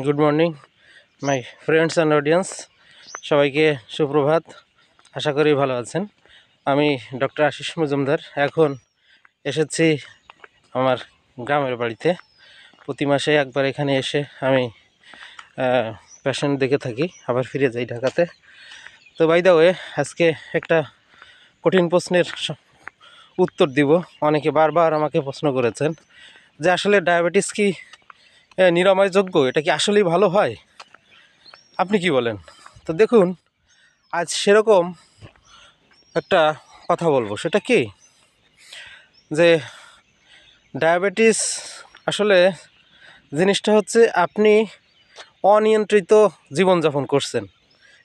Good morning my friends and audience, সবাইকে সুপ্রভাত। আশা করি ভালো আছেন। আমি ডক্টর আশিস মজুমদার এখন এসেছি আমার গ্রামের বাড়িতে। প্রতি মাসে একবার এখানে এসে আমি পেশেন্ট দেখে থাকি, আবার ফিরে যাই ঢাকাতে। তো বাই দ্য ওয়ে, আজকে একটা কঠিন প্রশ্নের উত্তর দিব। অনেকে বারবার আমাকে প্রশ্ন করেছেন যে আসলে ডায়াবেটিস কি নিরাময়যোগ্য, এটা কি আসলেই ভালো হয়? আপনি কি বলেন? তো দেখুন, আজ সেরকম একটা কথা বলবো। সেটা কি, যে ডায়াবেটিস আসলে জিনিসটা হচ্ছে আপনি অনিয়ন্ত্রিত জীবনযাপন করছেন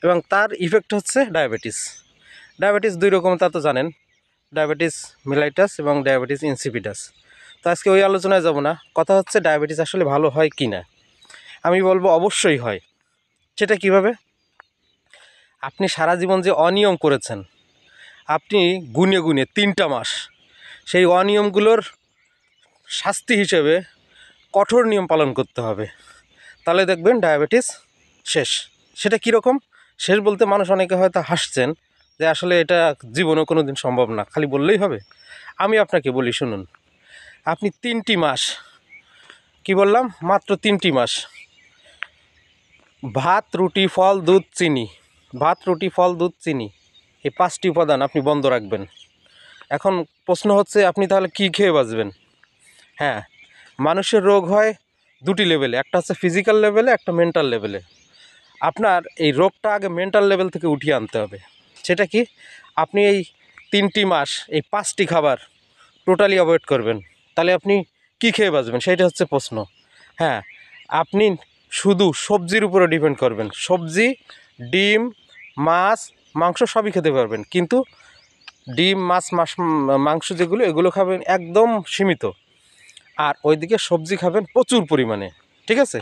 এবং তার ইফেক্ট হচ্ছে ডায়াবেটিস। ডায়াবেটিস দুই রকম, তা তো জানেন, ডায়াবেটিস মেলাইটাস এবং ডায়াবেটিস ইনসিপিটাস। তো আজকে ওই আলোচনায় যাব না। কথা হচ্ছে ডায়াবেটিস আসলে ভালো হয় কি না। আমি বলবো অবশ্যই হয়। সেটা কিভাবে? আপনি সারা জীবন যে অনিয়ম করেছেন, আপনি গুনে গুনে 3টা মাস সেই অনিয়মগুলোর শাস্তি হিসেবে কঠোর নিয়ম পালন করতে হবে, তাহলে দেখবেন ডায়াবেটিস শেষ। সেটা কীরকম শেষ বলতে মানুষ অনেকে হয়তো হাসছেন যে আসলে এটা জীবনেও কোনো দিন সম্ভব না, খালি বললেই হবে। আমি আপনাকে বলি, শুনুন। আপনি 3টি মাস, কি বললাম, মাত্র 3টি মাস ভাত, রুটি, ফল, দুধ, চিনি, ভাত, রুটি, ফল, দুধ, চিনি, এই 5টি উপাদান আপনি বন্ধ রাখবেন। এখন প্রশ্ন হচ্ছে আপনি তাহলে কি খেয়ে বাঁচবেন? হ্যাঁ, মানুষের রোগ হয় 2টি লেভেলে, একটা হচ্ছে ফিজিক্যাল লেভেলে, একটা মেন্টাল লেভেলে। আপনার এই রোগটা আগে মেন্টাল লেভেল থেকে উঠিয়ে আনতে হবে। সেটা কি? আপনি এই 3টি মাস এই 5টি খাবার টোটালি অ্যাভয়েড করবেন। তাহলে আপনি কি খেয়ে বাঁচবেন, সেটা হচ্ছে প্রশ্ন। হ্যাঁ, আপনি শুধু সবজির উপরে ডিপেন্ড করবেন। সবজি, ডিম, মাছ, মাংস সবই খেতে পারবেন, কিন্তু ডিম, মাছ, মাংস যেগুলো, এগুলো খাবেন একদম সীমিত। আর ওইদিকে সবজি খাবেন প্রচুর পরিমাণে, ঠিক আছে?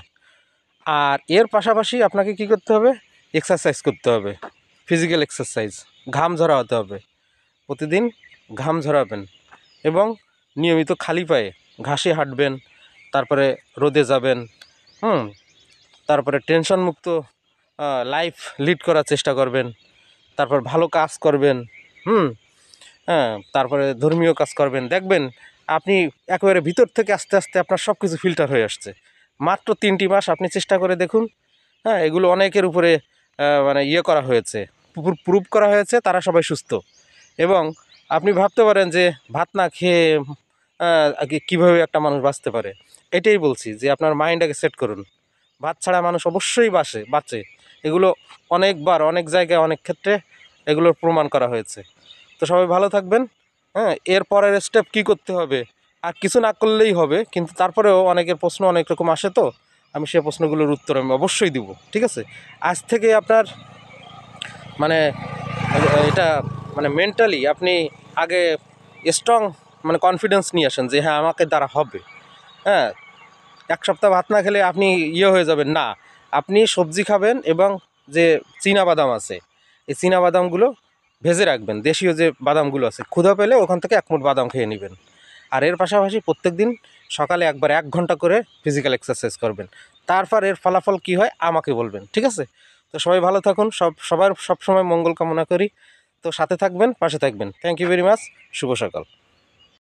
আর এর পাশাপাশি আপনাকে কি করতে হবে? এক্সারসাইজ করতে হবে, ফিজিক্যাল এক্সারসাইজ। ঘাম ঝরাতে হবে, প্রতিদিন ঘাম ঝরাবেন এবং নিয়মিত খালি পায়ে ঘাসে হাঁটবেন, তারপরে রোদে যাবেন, তারপরে টেনশনমুক্ত লাইফ লিড করার চেষ্টা করবেন, তারপর ভালো কাজ করবেন, তারপরে ধর্মীয় কাজ করবেন। দেখবেন আপনি একেবারে ভিতর থেকে আস্তে আস্তে আপনার সব কিছু ফিল্টার হয়ে আসছে। মাত্র 3টি মাস আপনি চেষ্টা করে দেখুন। এগুলো অনেকের উপরে মানে করা হয়েছে, প্রুভ করা হয়েছে, তারা সবাই সুস্থ। এবং আপনি ভাবতে পারেন যে ভাত না খেয়ে কীভাবে একটা মানুষ বাঁচতে পারে। এটাই বলছি যে আপনার মাইন্ডটাকে সেট করুন। ভাত ছাড়া মানুষ অবশ্যই বাঁচে। এগুলো অনেকবার, অনেক জায়গায়, অনেক ক্ষেত্রে এগুলোর প্রমাণ করা হয়েছে। তো সবাই ভালো থাকবেন। এর পরের স্টেপ কী করতে হবে? আর কিছু না করলেই হবে, কিন্তু তারপরেও অনেকের প্রশ্ন অনেক রকম আসে, তো আমি সেই প্রশ্নগুলোর উত্তর আমি অবশ্যই দিব, ঠিক আছে? আজ থেকে আপনার মানে এটা মানে মেন্টালি আপনি আগে স্ট্রং, মানে কনফিডেন্স নিয়ে আসেন যে হ্যাঁ, আমাকে দ্বারা হবে। 1 সপ্তাহ ভাত না খেলে আপনি হয়ে যাবেন না। আপনি সবজি খাবেন এবং যে চীনাবাদাম আছে, এই চীনাবাদামগুলো ভেজে রাখবেন। দেশীয় যে বাদামগুলো আছে, ক্ষুধা পেলে ওখান থেকে 1 মুঠ বাদাম খেয়ে নেবেন। আর এর পাশাপাশি প্রত্যেক দিন সকালে একবার 1 ঘন্টা করে ফিজিক্যাল এক্সারসাইজ করবেন। তারপর এর ফলাফল কি হয় আমাকে বলবেন, ঠিক আছে? তো সবাই ভালো থাকুন, সবার সবসময় মঙ্গল কামনা করি। তো সাথে থাকবেন, পাশে থাকবেন। Thank you very much. শুভ সকাল।